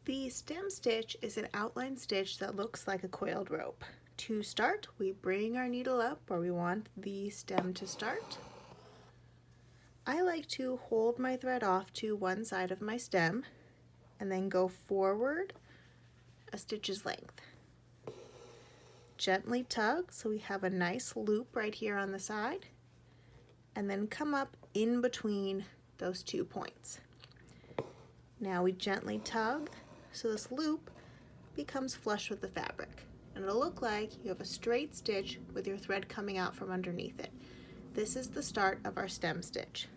The stem stitch is an outline stitch that looks like a coiled rope. To start, we bring our needle up where we want the stem to start. I like to hold my thread off to one side of my stem and then go forward a stitch's length. Gently tug so we have a nice loop right here on the side, and then come up in between those 2 points. Now we gently tug so this loop becomes flush with the fabric, and it'll look like you have a straight stitch with your thread coming out from underneath it. This is the start of our stem stitch.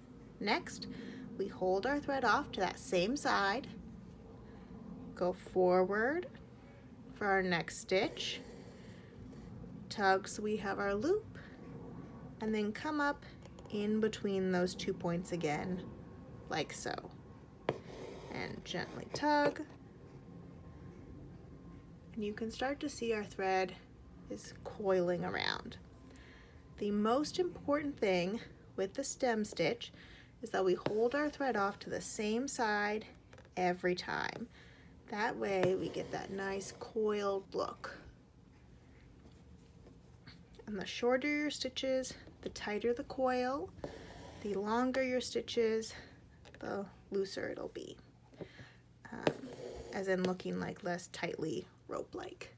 Next, we hold our thread off to that same side, go forward for our next stitch, tug so we have our loop, and then come up in between those 2 points again, like so. And gently tug, and you can start to see our thread is coiling around. The most important thing with the stem stitch is that we hold our thread off to the same side every time. That way we get that nice coiled look. And the shorter your stitches, the tighter the coil. The longer your stitches, the looser it'll be. As in looking like less tightly rope-like.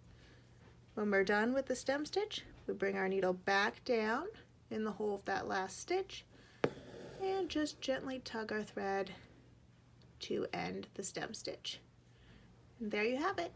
When we're done with the stem stitch, we bring our needle back down in the hole of that last stitch and just gently tug our thread to end the stem stitch. And there you have it.